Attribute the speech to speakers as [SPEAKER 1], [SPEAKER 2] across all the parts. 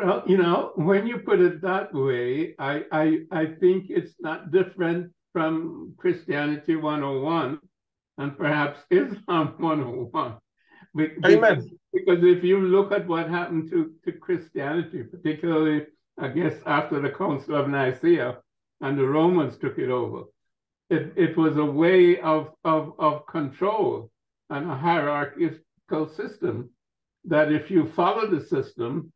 [SPEAKER 1] Well, when you put it that way, I think it's not different from Christianity 101 and perhaps Islam 101. Because,
[SPEAKER 2] Amen.
[SPEAKER 1] because if you look at what happened to Christianity, particularly, I guess, after the Council of Nicaea and the Romans took it over, it was a way of control and a hierarchical system that if you follow the system,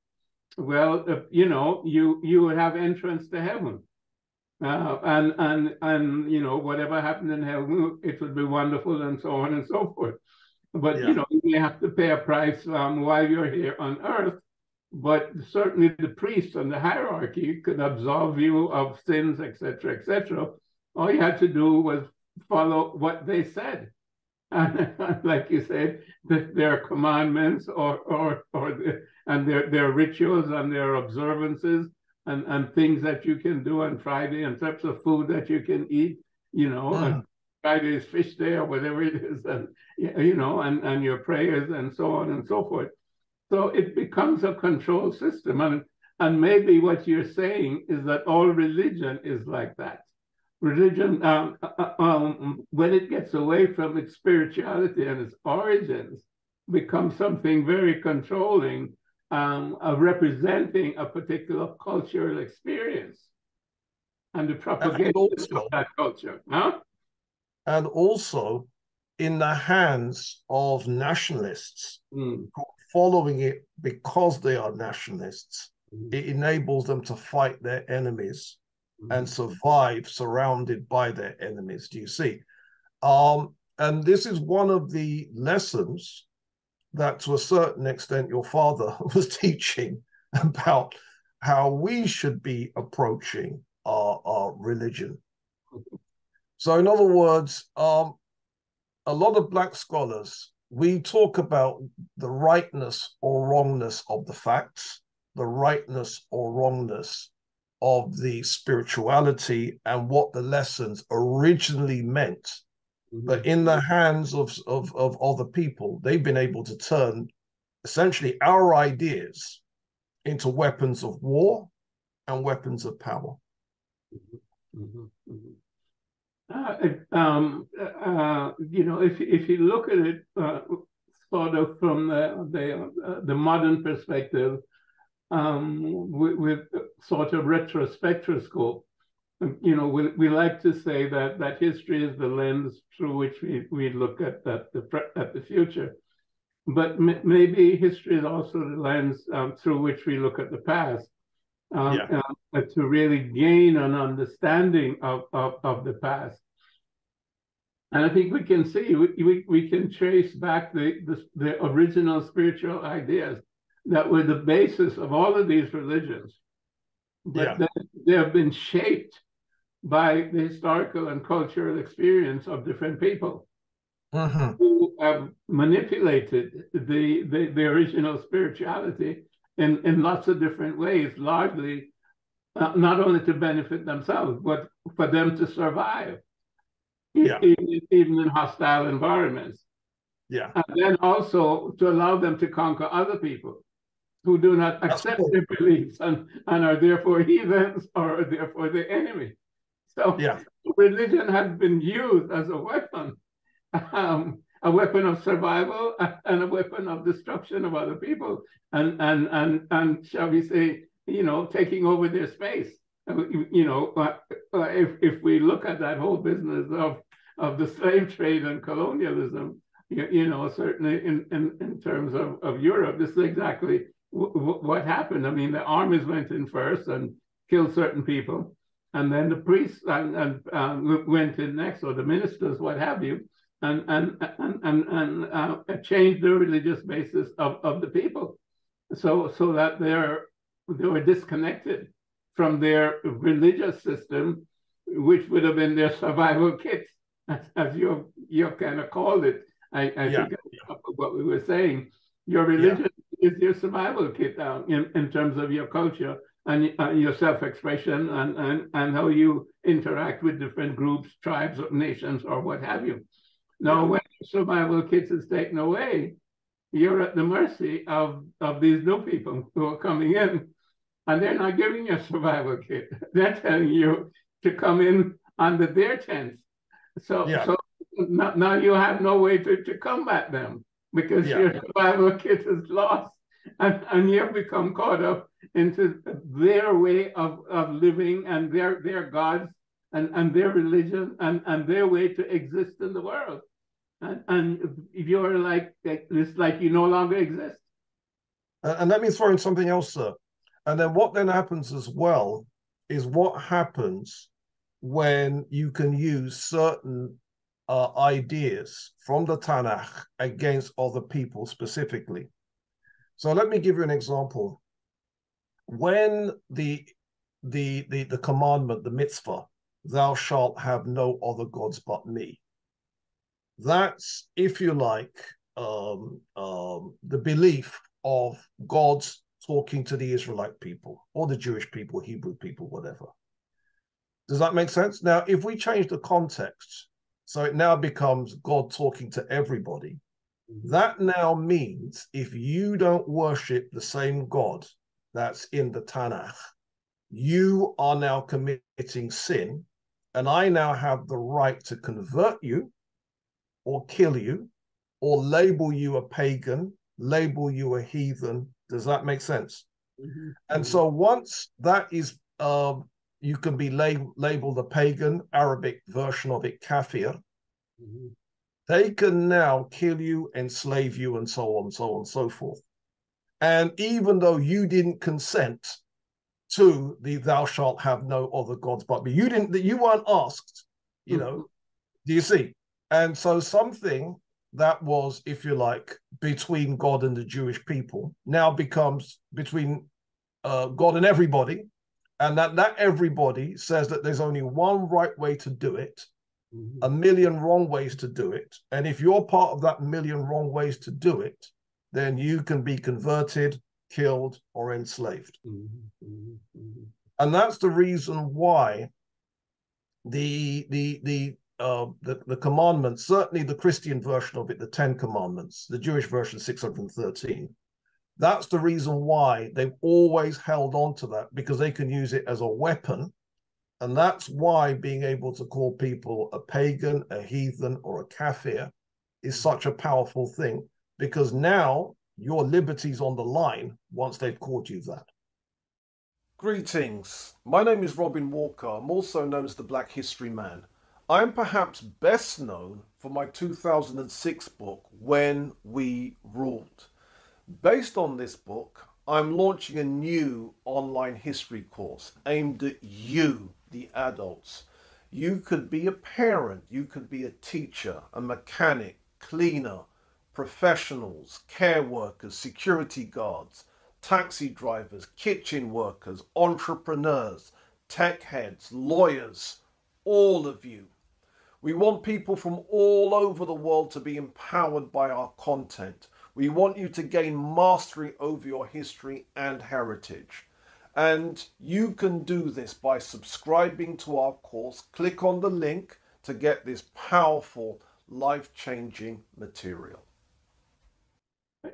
[SPEAKER 1] well, you would have entrance to heaven. And whatever happened in heaven, it would be wonderful and so on and so forth. But,
[SPEAKER 2] Yeah.
[SPEAKER 1] you may have to pay a price while you're here on earth. But certainly the priests and the hierarchy could absolve you of sins, etc., etc. All you had to do was follow what they said. And like you said, their commandments and their rituals and their observances and things that you can do on Friday and types of food that you can eat, and Friday is fish day or whatever it is, and and your prayers and so on and so forth. So it becomes a control system. And maybe what you're saying is that all religion is like that. Religion, when it gets away from its spirituality and its origins, becomes something very controlling, representing a particular cultural experience and the propagation of that culture. Huh?
[SPEAKER 2] And also in the hands of nationalists following it because they are nationalists, it enables them to fight their enemies and survive surrounded by their enemies. Do you see? And this is one of the lessons that to a certain extent your father was teaching about how we should be approaching our religion. So in other words, a lot of Black scholars, we talk about the rightness or wrongness of the facts, the rightness or wrongness of the spirituality and what the lessons originally meant. But in the hands of other people, they've been able to turn essentially our ideas into weapons of war and weapons of power.
[SPEAKER 1] If you look at it sort of from the modern perspective, with sort of retrospectroscope, we like to say that history is the lens through which we look at the future. But maybe history is also the lens through which we look at the past, to really gain an understanding of the past. And I think we can see, we can trace back the original spiritual ideas that were the basis of all of these religions. But they have been shaped by the historical and cultural experience of different people who have manipulated the original spirituality in lots of different ways, largely not only to benefit themselves, but for them to survive, even in hostile environments. And then also to allow them to conquer other people who do not accept their beliefs and are therefore heathens or are therefore the enemy. So religion has been used as a weapon of survival and a weapon of destruction of other people, and shall we say, taking over their space. If we look at that whole business of the slave trade and colonialism, certainly in terms of Europe, this is exactly what happened. I mean, the armies went in first and killed certain people, and then the priests went in next, or the ministers, what have you, and changed the religious basis of the people, so that they were disconnected from their religious system, which would have been their survival kit, as you've kind of called it. I think that's what we were saying. Your religion is your survival kit in terms of your culture and your self-expression and how you interact with different groups, tribes, or nations, or what have you. Now, when your survival kit is taken away, you're at the mercy of these new people who are coming in and they're not giving you a survival kit. They're telling you to come in under their tents. So,
[SPEAKER 2] Yeah.
[SPEAKER 1] so now you have no way to combat them because your survival kit is lost, and you've become caught up into their way of living and their gods and their religion and their way to exist in the world. And you're like, it's like you no longer exist.
[SPEAKER 2] And let me throw in something else, sir. And then what then happens as well is what happens when you can use certain ideas from the Tanakh against other people specifically. So let me give you an example. When the commandment, the mitzvah, thou shalt have no other gods but me, that's, if you like, the belief of God's talking to the Israelite people or the Jewish people, Hebrew people, whatever. Does that make sense? Now, if we change the context, so it now becomes God talking to everybody, that now means if you don't worship the same God that's in the Tanakh, you are now committing sin, and I now have the right to convert you or kill you or label you a pagan, label you a heathen. Does that make sense? Mm-hmm. And so once that is, you can be labeled a pagan, Arabic version of it, kafir. Mm-hmm. They can now kill you, enslave you, and so on, so on, so forth. And even though you didn't consent to the "thou shalt have no other gods but me," you weren't asked, you know. Do you see? And so something that was, if you like, between God and the Jewish people now becomes between God and everybody, and that everybody says that there's only one right way to do it, a million wrong ways to do it. And if you're part of that million wrong ways to do it, then you can be converted, killed, or enslaved. And that's the reason why the commandments, certainly the Christian version of it, the 10 Commandments, the Jewish version 613, that's the reason why they've always held on to that, because they can use it as a weapon. And that's why being able to call people a pagan, a heathen, or a kafir is such a powerful thing, because now your liberty's on the line once they've called you that. Greetings. My name is Robin Walker. I'm also known as the Black History Man. I am perhaps best known for my 2006 book, When We Ruled. Based on this book, I'm launching a new online history course aimed at you, the adults. You could be a parent, you could be a teacher, a mechanic, cleaner, professionals, care workers, security guards, taxi drivers, kitchen workers, entrepreneurs, tech heads, lawyers, all of you. We want people from all over the world to be empowered by our content. We want you to gain mastery over your history and heritage. And you can do this by subscribing to our course. Click on the link to get this powerful, life-changing material.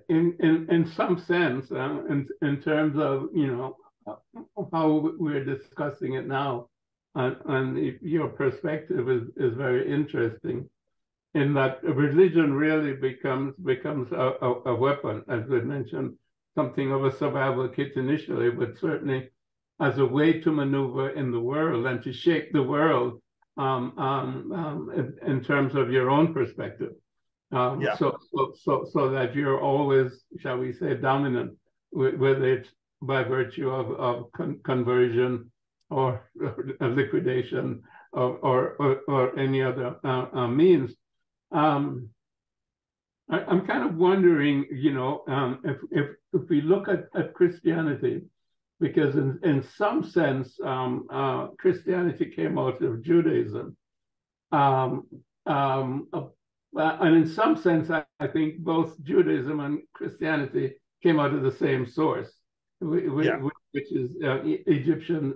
[SPEAKER 1] In some sense, in terms of, you know, how we're discussing it now, and your perspective is very interesting, in that religion really becomes a weapon, as we mentioned, something of a survival kit initially, but certainly as a way to maneuver in the world and to shape the world in terms of your own perspective. So that you're always, shall we say, dominant, whether it's by virtue of conversion or liquidation or any other means. I'm kind of wondering, you know, if we look at Christianity, because in some sense, Christianity came out of Judaism. And in some sense, I think both Judaism and Christianity came out of the same source, which is Egyptian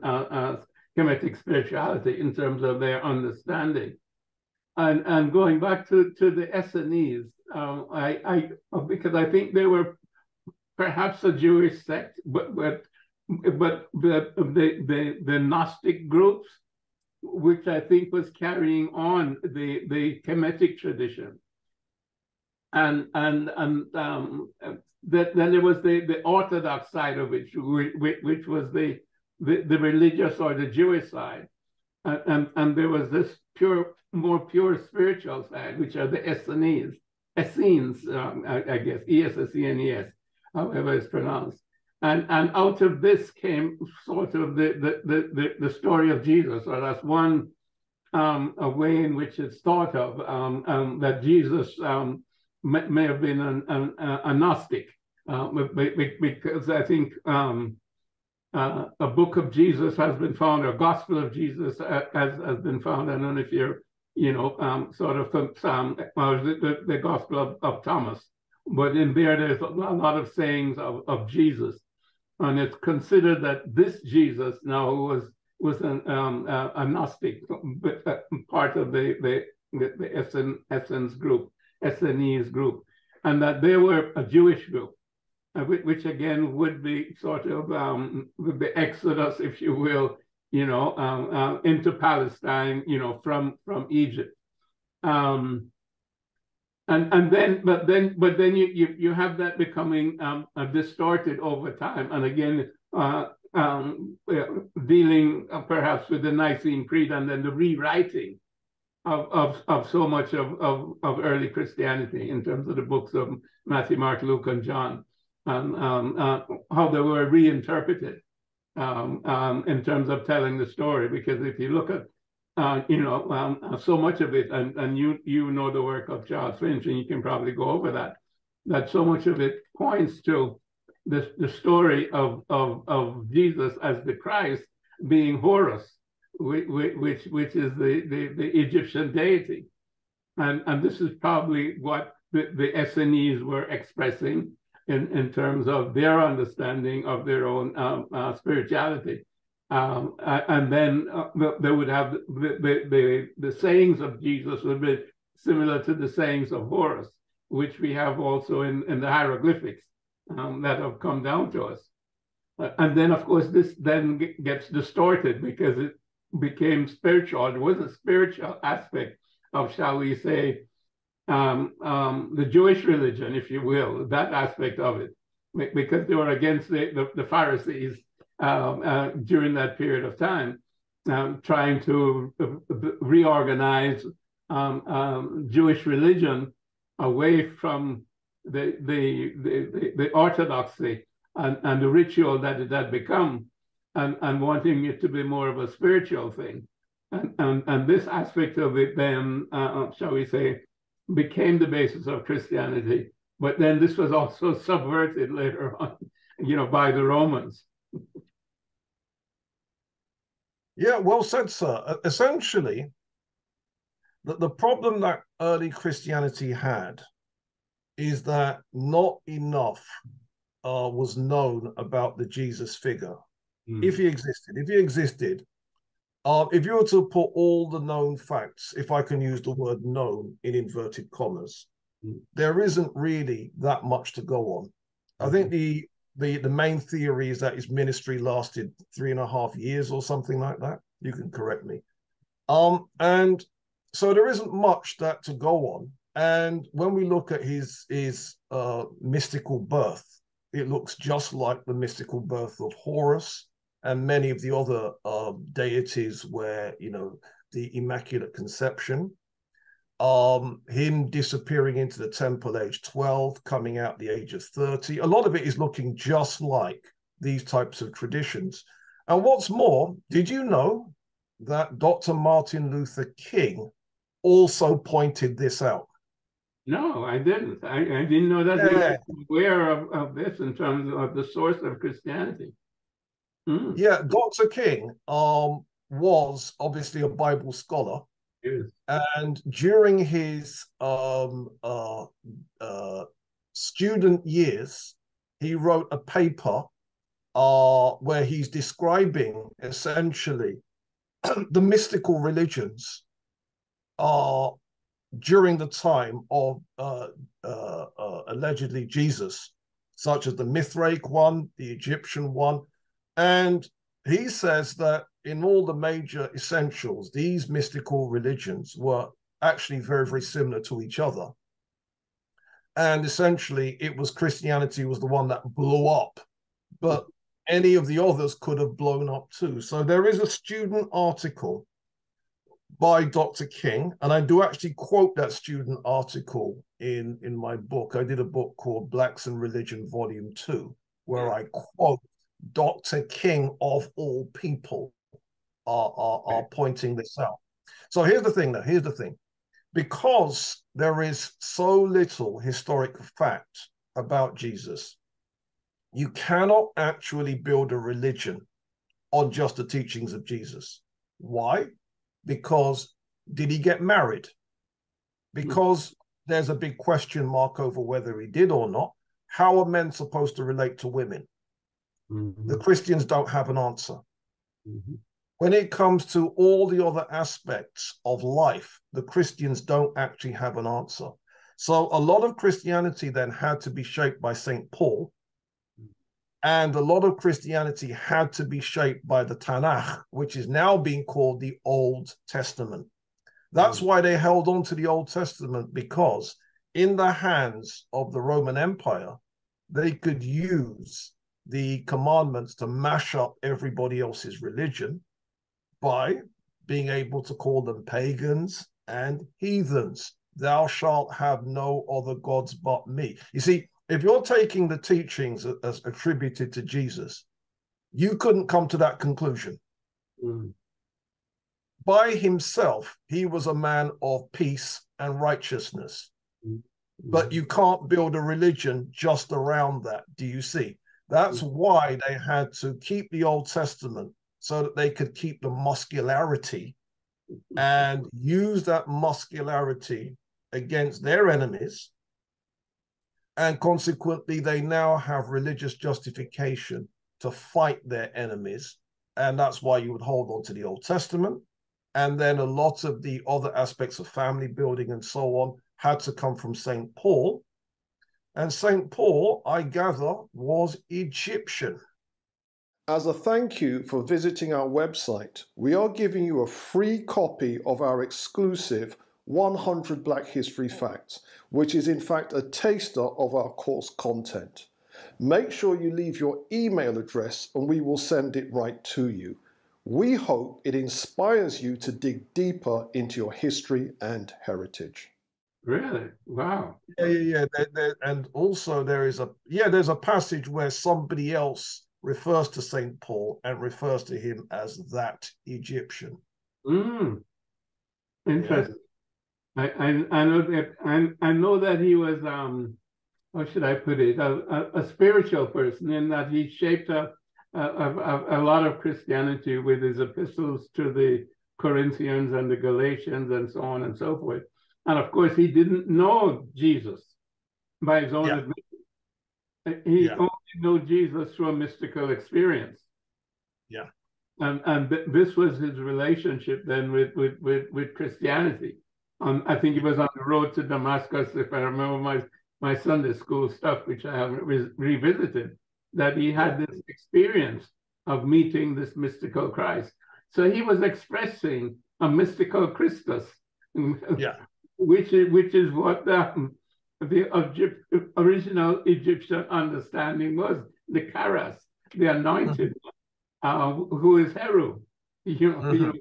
[SPEAKER 1] Kemetic spirituality in terms of their understanding. And going back to the Essenes, because I think they were perhaps a Jewish sect, but but the Gnostic groups, which I think was carrying on the Kemetic tradition, and then there was the Orthodox side of it, which was the religious or the Jewish side, and there was this more pure spiritual side, which are the Essenes, I guess, Essenes, however it's pronounced. And out of this came sort of the story of Jesus, or that's one a way in which it's thought of, that Jesus may have been a Gnostic, because I think a book of Jesus has been found, or Gospel of Jesus has been found. I don't know if you're, sort of the Gospel of Thomas, but in there's a lot of sayings of Jesus. And it's considered that this Jesus now was a Gnostic, but part of the Essenes group, and that they were a Jewish group, which again would be sort of the Exodus, if you will, into Palestine, from Egypt. And then you have that becoming distorted over time, and again dealing perhaps with the Nicene Creed, and then the rewriting of so much of early Christianity in terms of the books of Matthew, Mark, Luke, and John, how they were reinterpreted in terms of telling the story. Because if you look at so much of it, and you know the work of Charles Finch, and you can probably go over that so much of it points to the story of Jesus as the Christ being Horus, which is the Egyptian deity, and this is probably what the Essenes were expressing in terms of their understanding of their own spirituality. And then they would have the sayings of Jesus would be similar to the sayings of Horus, which we have also in the hieroglyphics that have come down to us. And then, of course, this then gets distorted because it became spiritual. There was a spiritual aspect of, shall we say, the Jewish religion, if you will, that aspect of it, because they were against the Pharisees during that period of time, trying to reorganize Jewish religion away from the orthodoxy and the ritual that it had become, and wanting it to be more of a spiritual thing. And this aspect of it then, shall we say, became the basis of Christianity. But then this was also subverted later on, by the Romans.
[SPEAKER 2] Yeah, well said, sir. Essentially, the problem that early Christianity had is that not enough was known about the Jesus figure. If he existed, if you were to put all the known facts, if I can use the word known in inverted commas, there isn't really that much to go on. I think the main theory is that his ministry lasted 3.5 years or something like that. You can correct me. And so there isn't much that to go on. And when we look at his mystical birth, it looks just like the mystical birth of Horus and many of the other deities where, the Immaculate Conception, him disappearing into the temple age 12, coming out the age of 30. A lot of it is looking just like these types of traditions. And what's more, did you know that Dr. Martin Luther King also pointed this out?
[SPEAKER 1] No, I didn't. I didn't know that.
[SPEAKER 2] Yeah.
[SPEAKER 1] He was aware of this in terms of the source of Christianity.
[SPEAKER 2] Yeah, Dr. King was obviously a Bible scholar.
[SPEAKER 1] Yes.
[SPEAKER 2] And during his student years, he wrote a paper where he's describing essentially the mystical religions during the time of allegedly Jesus, such as the Mithraic one, the Egyptian one. And he says that in all the major essentials, these mystical religions were actually very, very similar to each other. And essentially, it was Christianity was the one that blew up, but any of the others could have blown up too. So there is a student article by Dr. King, and I do actually quote that student article in my book. I did a book called Blacks and Religion, Volume 2, where I quote Dr. King, of all people, are pointing this out. So here's the thing, though. Here's the thing. Because there is so little historic fact about Jesus, you cannot actually build a religion on just the teachings of Jesus. Why? Because did he get married? Because there's a big question mark over whether he did or not. How are men supposed to relate to women? The Christians don't have an answer. When it comes to all the other aspects of life, the Christians don't actually have an answer. So a lot of Christianity then had to be shaped by St. Paul, and a lot of Christianity had to be shaped by the Tanakh, which is now being called the Old Testament. That's why they held on to the Old Testament, because in the hands of the Roman Empire, they could use the commandments to mash up everybody else's religion by being able to call them pagans and heathens. Thou shalt have no other gods but me. You see, if you're taking the teachings as attributed to Jesus, you couldn't come to that conclusion. By himself, he was a man of peace and righteousness. But you can't build a religion just around that. Do you see? That's why they had to keep the Old Testament, so that they could keep the muscularity and use that muscularity against their enemies. And consequently, they now have religious justification to fight their enemies. And that's why you would hold on to the Old Testament. And then a lot of the other aspects of family building and so on had to come from St. Paul. And St. Paul, I gather, was Egyptian. As a thank you for visiting our website, we are giving you a free copy of our exclusive 100 Black History Facts, which is in fact a taster of our course content. Make sure you leave your email address and we will send it right to you. We hope it inspires you to dig deeper into your history and heritage.
[SPEAKER 1] Really? Wow.
[SPEAKER 2] Yeah. And also there's a passage where somebody else refers to St. Paul and refers to him as that Egyptian.
[SPEAKER 1] Interesting. Yeah. I know that he was how should I put it, a spiritual person, in that he shaped a lot of Christianity with his epistles to the Corinthians and the Galatians and so on and so forth. And of course, he didn't know Jesus by his own admission. He only knew Jesus through a mystical experience. And this was his relationship then with Christianity. I think he was on the road to Damascus, if I remember my Sunday school stuff, which I haven't revisited, that he had this experience of meeting this mystical Christ. So he was expressing a mystical Christus, which is what the original Egyptian understanding was, the Karas, the anointed, who is Heru, who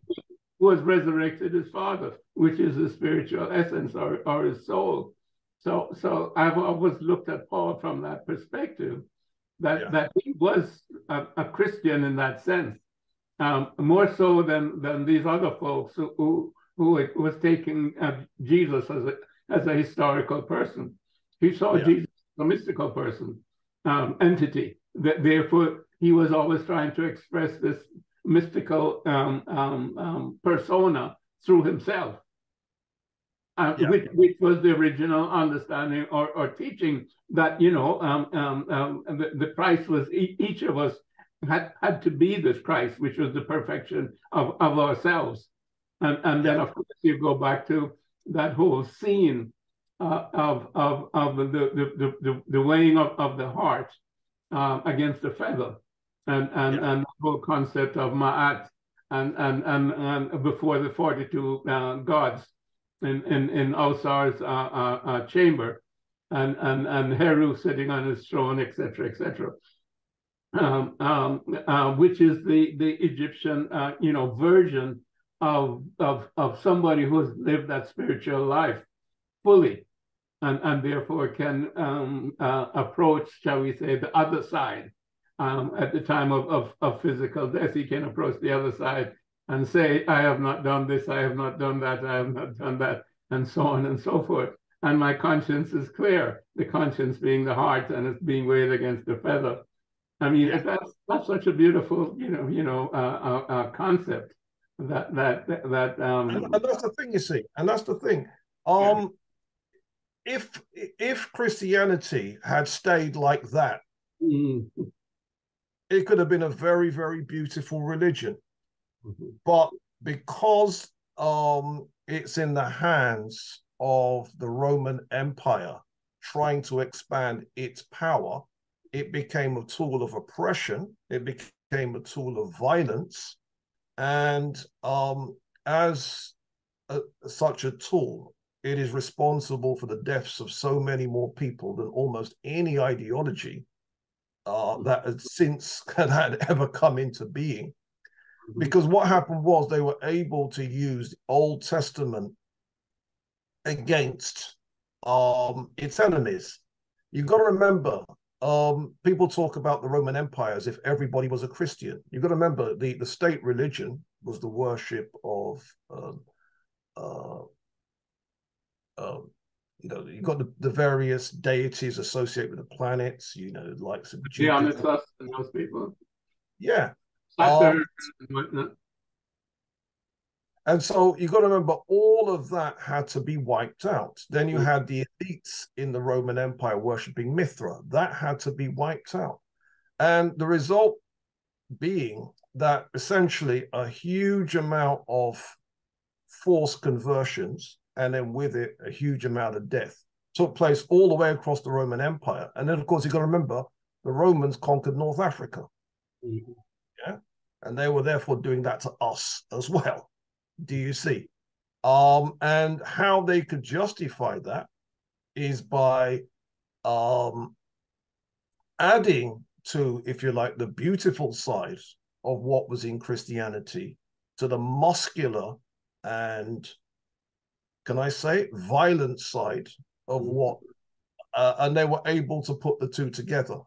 [SPEAKER 1] was resurrected his father, which is the spiritual essence or his soul. So I've always looked at Paul from that perspective, that he was a Christian in that sense, more so than these other folks who was taking Jesus as a historical person. He saw Jesus as a mystical person, entity. Therefore, he was always trying to express this mystical persona through himself, which was the original understanding or teaching that, the Christ was, each of us had to be this Christ, which was the perfection of ourselves. And then, of course, you go back to that whole scene of the weighing of the heart against the feather, and whole concept of Ma'at and before the 42 gods in Ausar's chamber, and Heru sitting on his throne, etc., etc. Which is the Egyptian, version of somebody who has lived that spiritual life fully, and therefore can approach, shall we say, the other side. At the time of physical death, he can approach the other side and say, I have not done this, I have not done that, I have not done that, and so on and so forth. And my conscience is clear, the conscience being the heart, and it's being weighed against the feather. I mean, that's such a beautiful, concept that
[SPEAKER 2] and that's the thing, you see, and that's the thing. If Christianity had stayed like that, it could have been a very, very beautiful religion. But because it's in the hands of the Roman Empire trying to expand its power, it became a tool of oppression, it became a tool of violence, and as such a tool, it is responsible for the deaths of so many more people than almost any ideology that had ever come into being. Because what happened was they were able to use the Old Testament against its enemies. You've got to remember, people talk about the Roman Empire as if everybody was a Christian. You've got to remember the state religion was the worship of you've got the various deities associated with the planets, likes of Jupiter.
[SPEAKER 1] And those people.
[SPEAKER 2] Yeah.
[SPEAKER 1] And whatnot.
[SPEAKER 2] And so you've got to remember, all of that had to be wiped out. Then you had the elites in the Roman Empire worshipping Mithra. That had to be wiped out. And the result being that essentially a huge amount of forced conversions, and then with it, a huge amount of death, took place all the way across the Roman Empire. And then, of course, you've got to remember, the Romans conquered North Africa. Yeah. And they were therefore doing that to us as well. Do you see? And how they could justify that is by adding to, if you like, the beautiful side of what was in Christianity to the muscular and, can I say, violent side of what, and they were able to put the two together.